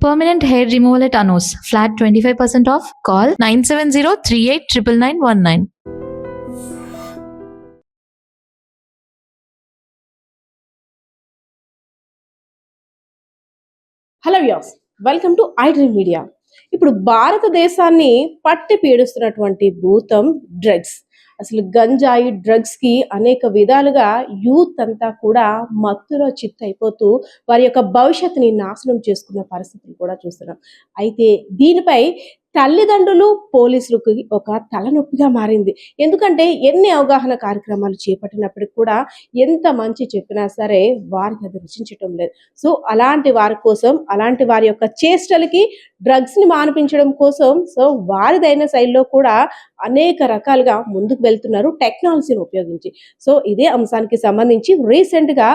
Permanent hair removal at Anos. Flat 25% off. Call 970-389919. Hello views, welcome to I dream media. ఇప్పుడు భారతదేశాన్ని పట్టి పీడిస్తున్నటువంటి భూతం drugs. అసలు గంజాయి డ్రగ్స్ కి అనేక విధాలుగా యూత్ అంతా కూడా మత్తులో చిత్తైపోతూ వారి యొక్క భవిష్యత్తుని నాశనం చేసుకున్న పరిస్థితులు కూడా చూస్తున్నాం. అయితే దీనిపై తల్లిదండ్రులు పోలీసులకు ఒక తలనొప్పిగా మారింది. ఎందుకంటే ఎన్ని అవగాహన కార్యక్రమాలు చేపట్టినప్పటికి కూడా ఎంత మంచి చెప్పినా సరే వారికి అది రుచించటం లేదు. సో అలాంటి వారి కోసం, అలాంటి వారి యొక్క చేష్టలకి డ్రగ్స్ ని మానిపించడం కోసం సో వారిదైన శైలిలో కూడా అనేక రకాలుగా ముందుకు వెళ్తున్నారు టెక్నాలజీని ఉపయోగించి. సో ఇదే అంశానికి సంబంధించి రీసెంట్ గా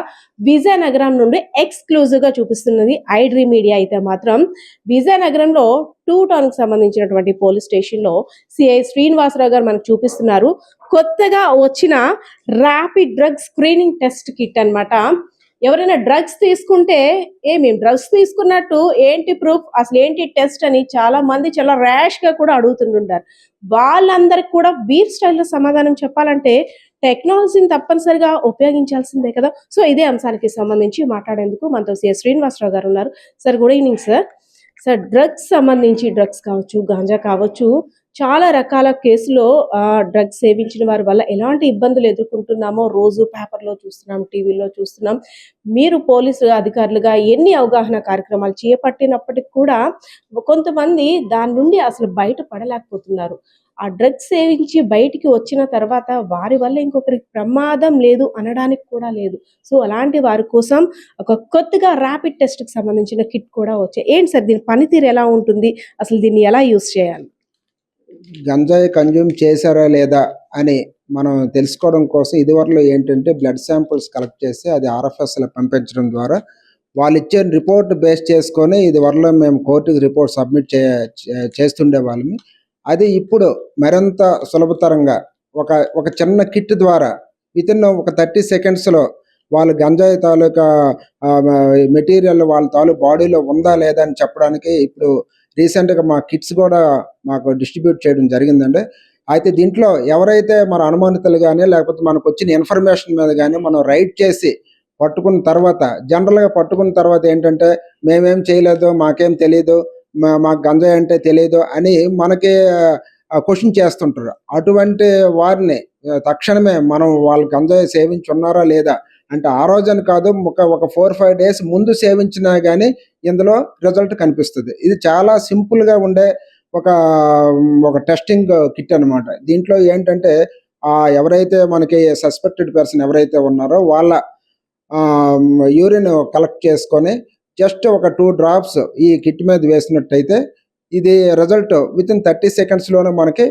విజయనగరం నుండి ఎక్స్క్లూజివ్ గా చూపిస్తున్నది ఐ డ్రీమ్ మీడియా. అయితే మాత్రం విజయనగరంలో 2 టౌన్ కి సంబంధించినటువంటి పోలీస్ స్టేషన్ లో సిఐ శ్రీనివాసరావు గారు మనకు చూపిస్తున్నారు. కొత్తగా వచ్చిన rapid drug screening test kit అన్నమాట. ఎవరైనా డ్రగ్స్ తీసుకుంటే మేము డ్రగ్స్ తీసుకున్నట్టు ఏంటి ప్రూఫ్, అసలు ఏంటి టెస్ట్ అని చాలా మంది చాలా ర్యాష్ గా కూడా అడుగుతుంటారు. వాళ్ళందరికి కూడా వీర్ స్టైల్లో సమాధానం చెప్పాలంటే టెక్నాలజీని తప్పనిసరిగా ఉపయోగించాల్సిందే కదా. సో ఇదే అంశానికి సంబంధించి మాట్లాడేందుకు మనతో సిఎస్ శ్రీనివాసరావు గారు ఉన్నారు. Sir, good evening sir. Sir, drugs సంబంధించి డ్రగ్స్ కావచ్చు, గాంజా కావచ్చు, చాలా రకాల కేసులో డ్రగ్స్ సేవించిన వారి వల్ల ఎలాంటి ఇబ్బందులు ఎదుర్కొంటున్నామో రోజు పేపర్లో చూస్తున్నాం, టీవీలో చూస్తున్నాం. మీరు పోలీసు అధికారులుగా ఎన్ని అవగాహన కార్యక్రమాలు చేపట్టినప్పటికి కూడా కొంతమంది దాని నుండి అసలు బయట పడలేకపోతున్నారు. ఆ డ్రగ్స్ సేవించి బయటికి వచ్చిన తర్వాత వారి వల్ల ఇంకొకరికి ప్రమాదం లేదు అనడానికి కూడా లేదు. సో అలాంటి వారి కోసం ఒక కొత్తగా ర్యాపిడ్ టెస్ట్కి సంబంధించిన కిట్ కూడా వచ్చాయి. ఏంటి సార్ దీని పనితీరు ఎలా ఉంటుంది, అసలు దీన్ని ఎలా యూజ్ చేయాలి? గంజాయి కన్జ్యూమ్ చేశారా లేదా అని మనం తెలుసుకోవడం కోసం ఇదివరలో ఏంటంటే బ్లడ్ శాంపుల్స్ కలెక్ట్ చేసి అది ఆర్ఎఫ్ఎస్లో పంపించడం ద్వారా వాళ్ళు ఇచ్చే రిపోర్ట్ బేస్ చేసుకొని ఇదివరలో మేము కోర్టుకి రిపోర్ట్ సబ్మిట్ చేస్తుండే వాళ్ళని. అది ఇప్పుడు మరింత సులభతరంగా ఒక చిన్న కిట్ ద్వారా వితిన్ ఒక 30 సెకండ్స్లో వాళ్ళు గంజాయి తాలూకా మెటీరియల్ వాళ్ళ బాడీలో ఉందా లేదా అని చెప్పడానికి ఇప్పుడు రీసెంట్గా మా కిట్స్ కూడా మాకు డిస్ట్రిబ్యూట్ చేయడం జరిగిందండి. అయితే దీంట్లో ఎవరైతే మన అనుమానితులు కానీ లేకపోతే మనకు వచ్చిన ఇన్ఫర్మేషన్ మీద కానీ మనం రైట్ చేసి పట్టుకున్న తర్వాత, జనరల్గా పట్టుకున్న తర్వాత ఏంటంటే మేమేం చేయలేదు, మాకేం తెలియదు, మాకు గంజాయి అంటే తెలియదు అని మనకి క్వశ్చన్ చేస్తుంటారు. అటువంటి వారిని తక్షణమే మనం వాళ్ళు గంజాయి సేవించి ఉన్నారా లేదా అంటే ఆ రోజని కాదు, ఒక 4-5 డేస్ ముందు సేవించినా కానీ ఇందులో రిజల్ట్ కనిపిస్తుంది. ఇది చాలా సింపుల్గా ఉండే ఒక టెస్టింగ్ కిట్ అనమాట. దీంట్లో ఏంటంటే ఎవరైతే మనకి సస్పెక్టెడ్ పర్సన్ ఎవరైతే ఉన్నారో వాళ్ళ యూరిన్ కలెక్ట్ చేసుకొని జస్ట్ ఒక 2 డ్రాప్స్ ఈ కిట్ మీద వేసినట్టయితే ఇది రిజల్ట్ వితిన్ 30 సెకండ్స్లోనే మనకి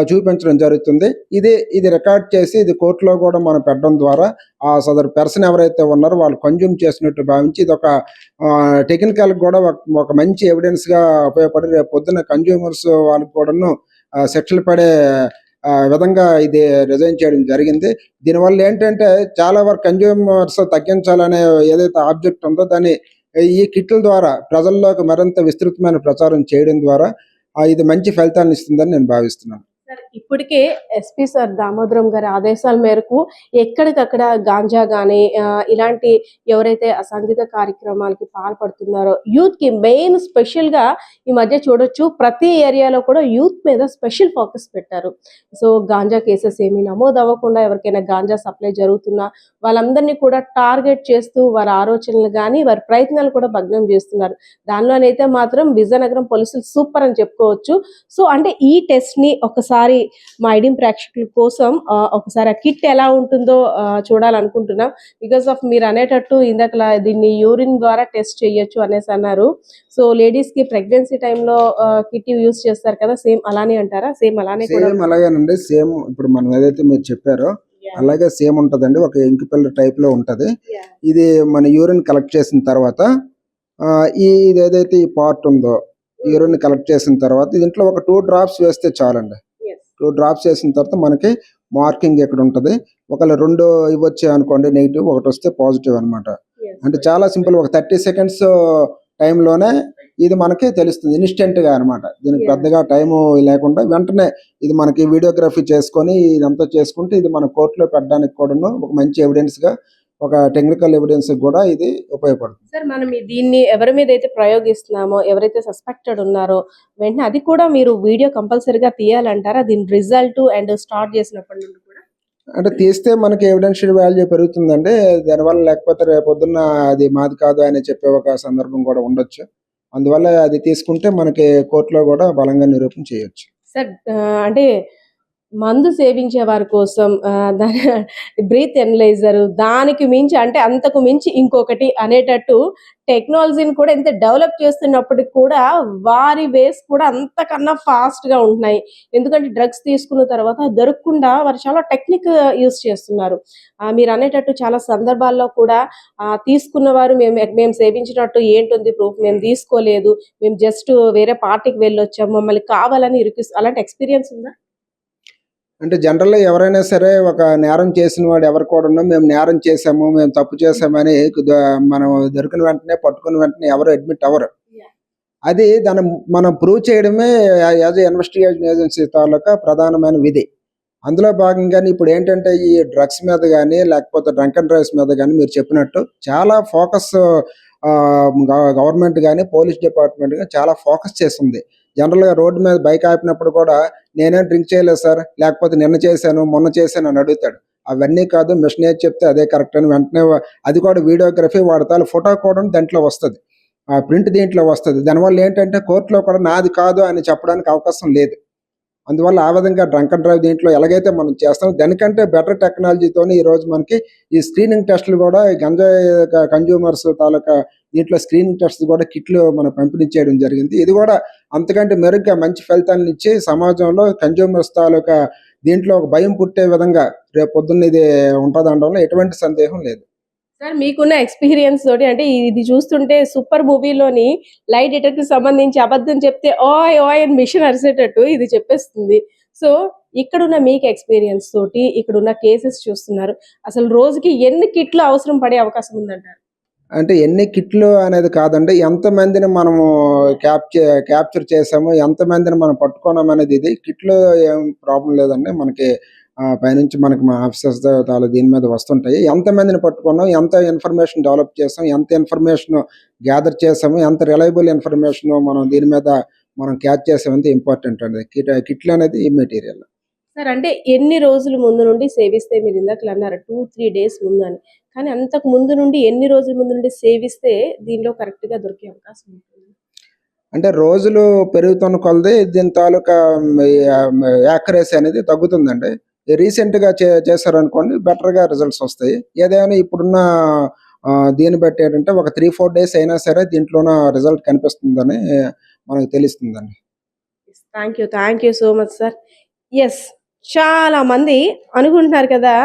చూపించడం జరుగుతుంది. ఇది రికార్డ్ చేసి ఇది కోర్టులో కూడా మనం పెట్టడం ద్వారా ఆ సదరు పర్సన్ ఎవరైతే ఉన్నారో వాళ్ళు కన్జ్యూమ్ చేసినట్టు భావించి ఇది ఒక టెక్నికల్ కూడా ఒక మంచి ఎవిడెన్స్గా ఉపయోగపడి రేపు పొద్దున్న కన్జ్యూమర్స్ వాళ్ళకి కూడాను శిక్షలు పడే విధంగా ఇది రిజైన్ చేయడం జరిగింది. దీనివల్ల ఏంటంటే చాలా వరకు కన్జ్యూమర్స్ తగ్గించాలనే ఏదైతే ఆబ్జెక్ట్ ఉందో దాన్ని ఈ కిట్ల ద్వారా ప్రజల్లోకి మరింత విస్తృతమైన ప్రచారం చేయడం ద్వారా ఇది మంచి ఫలితాలను ఇస్తుందని నేను భావిస్తున్నాను. ఇప్పటికే ఎస్పీ సార్ దామోదరం గారి ఆదేశాల మేరకు ఎక్కడికక్కడ గాంజా కానీ ఇలాంటి ఎవరైతే అసాంఘిక కార్యక్రమాలకి పాల్పడుతున్నారో యూత్ కి మెయిన్ స్పెషల్ గా ఈ మధ్య చూడొచ్చు, ప్రతి ఏరియాలో కూడా యూత్ మీద స్పెషల్ ఫోకస్ పెట్టారు. సో గాంజా కేసెస్ ఏమీ నమోదు అవ్వకుండా ఎవరికైనా గాంజా సప్లై జరుగుతున్నా వాళ్ళందరినీ కూడా టార్గెట్ చేస్తూ వారి ఆలోచనలు కానీ వారి ప్రయత్నాలు కూడా భగ్నం చేస్తున్నారు. దానిలోనైతే మాత్రం విజయనగరం పోలీసులు సూపర్ అని చెప్పుకోవచ్చు. సో అంటే ఈ టెస్ట్ ని ఒకసారి మా ఐడియం ప్రేక్షకుల కోసం ఒకసారి ఆ కిట్ ఎలా ఉంటుందో చూడాలనుకుంటున్నాం. బికాస్ ఆఫ్ మీరు అనేటట్టు ఇందాక దీన్ని యూరిన్ ద్వారా టెస్ట్ చేయొచ్చు అనేసి అన్నారు. సో లేడీస్ కి ప్రెగ్నెన్సీ టైంలో కిట్ యూజ్ చేస్తారు కదా, సేమ్ అలానే అంటారా? సేమ్ అలాగేనండి. సేమ్ ఇప్పుడు మనం ఏదైతే మీరు చెప్పారో అలాగే సేమ్ ఉంటదండి. ఒక ఎంకిపిల్ల టైప్ లో ఉంటది. ఇది మన యూరిన్ కలెక్ట్ చేసిన తర్వాత ఇది ఏదైతే ఈ పార్ట్ ఉందో యూరిన్ కలెక్ట్ చేసిన తర్వాత దీంట్లో ఒక 2 డ్రాప్స్ వేస్తే చాలండి. 2 డ్రాప్స్ వేసిన తర్వాత మనకి మార్కింగ్ ఎక్కడ ఉంటుంది. ఒకవేళ 2 ఇవ్వచ్చు అనుకోండి నెగిటివ్, ఒకటి వస్తే పాజిటివ్ అనమాట. అంటే చాలా సింపుల్. ఒక 30 సెకండ్స్ టైంలోనే ఇది మనకి తెలుస్తుంది ఇన్స్టెంట్గా అనమాట. దీనికి Yeah. పెద్దగా టైము లేకుండా వెంటనే ఇది మనకి వీడియోగ్రఫీ చేసుకొని ఇదంతా చేసుకుంటే ఇది మన కోర్టులో పెట్టడానికి కూడాను ఒక మంచి ఎవిడెన్స్గా, ఒక టెక్నికల్ ఎవిడెన్స్ కూడా ఇది ఉపయోగపడుతుంది. సార్ మనం దీన్ని ఎవరి మీద అయితే ప్రయోగిస్తున్నామో, ఎవరైతే సస్పెక్టెడ్ ఉన్నారో వెంటనే అది కూడా మీరు వీడియో కంపల్సరీగా తీయాలంటారా దీని రిజల్ట్ అండ్ స్టార్ట్ చేసినప్పటి నుండి కూడా? అంటే తీస్తే మనకి ఎవిడెన్షియల్ వాల్యూ పెరుగుతుందండి. దానివల్ల లేకపోతే రేపొద్దున్న అది మాది కాదు అని చెప్పే ఒక సందర్భం కూడా ఉండొచ్చు. అందువల్ల అది తీసుకుంటే మనకి కోర్టులో కూడా బలంగా నిరూపణ చేయొచ్చు. సార్ అంటే మందు సేవించే వారి కోసం దాని బ్రీత్ ఎనలైజర్ దానికి మించి అంటే అంతకు మించి ఇంకొకటి అనేటట్టు టెక్నాలజీని కూడా ఎంత డెవలప్ చేస్తున్నప్పటికి కూడా వారి వేస్ కూడా అంతకన్నా ఫాస్ట్గా ఉంటున్నాయి. ఎందుకంటే డ్రగ్స్ తీసుకున్న తర్వాత దొరకకుండా వారు చాలా టెక్నిక్ యూస్ చేస్తున్నారు. మీరు అనేటట్టు చాలా సందర్భాల్లో కూడా తీసుకున్న వారు మేము సేవించినట్టు ఏంటుంది ప్రూఫ్, మేము తీసుకోలేదు, మేము జస్ట్ వేరే పార్టీకి వెళ్ళొచ్చాము, మమ్మల్ని కావాలని అలాంటి ఎక్స్పీరియన్స్ ఉందా? అంటే జనరల్‌గా ఎవరైనా సరే ఒక నేరం చేసిన వాడు ఎవరు కూడాను మేము నేరం చేశాము, మేము తప్పు చేశామని మనం దొరికిన వెంటనే, పట్టుకున్న వెంటనే ఎవరు అడ్మిట్ అవ్వరు. Yeah. అది దాన్ని మనం ప్రూవ్ చేయడమే యాజ్ ఎ ఇన్వెస్టిగేషన్ ఏజెన్సీ తాలూకా ప్రధానమైన విధి. అందులో భాగంగానే ఇప్పుడు ఏంటంటే ఈ డ్రగ్స్ మీద గానీ, లేకపోతే డ్రంక్ అండ్ డ్రైవ్స్ మీద గానీ మీరు చెప్పినట్టు చాలా ఫోకస్ గవర్నమెంట్ గానీ, పోలీస్ డిపార్ట్మెంట్ గానీ చాలా ఫోకస్ చేస్తుంది. జనరల్‌గా రోడ్డు మీద బైక్ ఆపినప్పుడు కూడా నేనేం డ్రింక్ చేయలేదు సార్, లేకపోతే నిన్న చేశాను, మొన్న చేశాను అని అడుగుతాడు. అవన్నీ కాదు, మిషన్ ఏది చెప్తే అదే కరెక్ట్ అని వెంటనే అది కూడా వీడియోగ్రఫీ వాడతారు. ఫోటో కూడా దాంట్లో వస్తది. ప్రింట్ దీంట్లో వస్తది. దానివల్ల ఏంటంటే కోర్టులో కూడా నాది కాదు అని చెప్పడానికి అవకాశం లేదు. అందువల్ల ఆ విధంగా డ్రంక్ అండ్ డ్రైవ్ దీంట్లో ఎలాగైతే మనం చేస్తామో దానికంటే బెటర్ టెక్నాలజీతోని ఈరోజు మనకి ఈ స్క్రీనింగ్ టెస్టులు కూడా ఈ గంజాయి కన్జ్యూమర్స్ తాలూకా దీంట్లో స్క్రీనింగ్ టెస్ట్ కూడా కిట్లు మనం పంపిణీ చేయడం జరిగింది. ఇది కూడా అంతకంటే మెరుగ్గా మంచి ఫలితాలను ఇచ్చి సమాజంలో కన్జ్యూమర్స్ తాలూకా దీంట్లో ఒక భయం పుట్టే విధంగా రేపు పొద్దున్న ఇది ఉంటుందనడంలో ఎటువంటి సందేహం లేదు. సార్ మీకున్న ఎక్స్పీరియన్స్ తోటి అంటే ఇది చూస్తుంటే సూపర్ మూవీలోని లైట్ డిటెక్టివ్ సంబంధించి అబద్ధం చెప్తే ఓయ్ ఓయ్ అని మిషన్ అరిసేటట్టు ఇది చెప్పేస్తుంది. సో ఇక్కడున్న మీకు ఎక్స్పీరియన్స్ తోటి ఇక్కడున్న కేసెస్ చూస్తున్నారు. అసలు రోజుకి ఎన్ని కిట్లు అవసరం పడే అవకాశం ఉందంటారు? అంటే ఎన్ని కిట్లు అనేది కాదండి, ఎంతమందిని మనము క్యాప్చర్ చేసాము, ఎంతమందిని మనం పట్టుకున్నాం అనేది ఇది. కిట్లు ఏం ప్రాబ్లం లేదండి. మనకి పైనుంచి మనకి మా ఆఫీసర్స్ దీని మీద వస్తుంటాయి. ఎంతమందిని పట్టుకున్నాం, ఎంత ఇన్ఫర్మేషన్ డెవలప్ చేసాం, ఎంత ఇన్ఫర్మేషన్ గ్యాదర్ చేసాము, ఎంత రిలయబుల్ ఇన్ఫర్మేషన్ మనం దీని మీద మనం క్యాచ్ చేసామంటే ఇంపార్టెంట్ అండి. కిట్లు అనేది ఇమ్మెటీరియల్. సార్ అంటే ఎన్ని రోజుల ముందు నుండి సేవిస్తే మీరు ఇందాకలు అన్నారు 2-3 డేస్ ముందు అని. కానీ అంతకు ముందు నుండి ఎన్ని రోజుల ముందు నుండి సేవిస్తే దీనిలో కరెక్ట్‌గా దొరికే అవకాశం ఉంటుంది? అంటే రోజులు పెరుగుతున్న కొలది దీని తాలూకా యాక్యురసీ అనేది తగ్గుతుందండి. రీసెంట్‌గా చేశారనుకోండి బెటర్‌గా రిజల్ట్స్ వస్తాయి. ఏదైనా ఇప్పుడున్న దీన్ని బట్టి ఏంటంటే ఒక 3-4 డేస్ అయినా సరే దీంట్లోన రిజల్ట్ కనిపిస్తుందని మనకు తెలుస్తుందండి. Thank you so much sir. Yes. చాలా మంది అనుకుంటున్నారు కదా!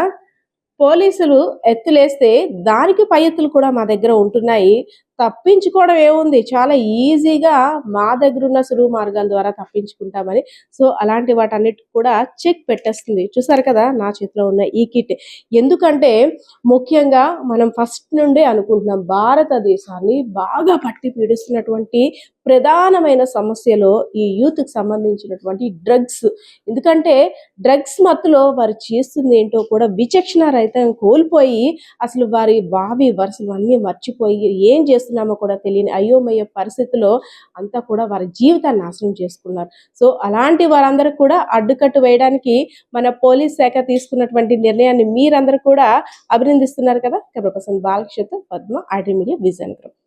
పోలీసులు ఎత్తులేస్తే దానికి పై ఎత్తులు కూడా మా దగ్గర ఉంటున్నాయి. తప్పించుకోవడం ఏముంది చాలా ఈజీగా మా దగ్గరున్న సులువు మార్గాల ద్వారా తప్పించుకుంటామని. సో అలాంటి వాటన్నిటికి కూడా చెక్ పెట్టేస్తుంది. చూసారు కదా నా చేతిలో ఉన్న ఈ కిట్. ఎందుకంటే ముఖ్యంగా మనం ఫస్ట్ నుండే అనుకుంటున్నాం భారతదేశాన్ని బాగా పట్టి పీడిస్తున్నటువంటి ప్రధానమైన సమస్యలో ఈ యూత్‌కి సంబంధించినటువంటి డ్రగ్స్. ఎందుకంటే డ్రగ్స్ మత్తులో వారు చేస్తుంది ఏంటో కూడా విచక్షణ రహితం కోల్పోయి అసలు వారి భావి వరుసలు అన్నీ మర్చిపోయి ఏం చేస్తున్నామో కూడా తెలియని అయోమయ పరిస్థితిలో అంతా కూడా వారి జీవితాన్ని నాశనం చేసుకున్నారు. సో అలాంటి వారందరూ కూడా అడ్డుకట్టు వేయడానికి మన పోలీస్ శాఖ తీసుకున్నటువంటి నిర్ణయాన్ని మీరందరూ కూడా అభినందిస్తున్నారు కదా. కెమెరా పర్సన్ బాలకృష్ణతో పద్మ, ఐడ్రీమ్ మీడియా, విజన్ గ్రూప్.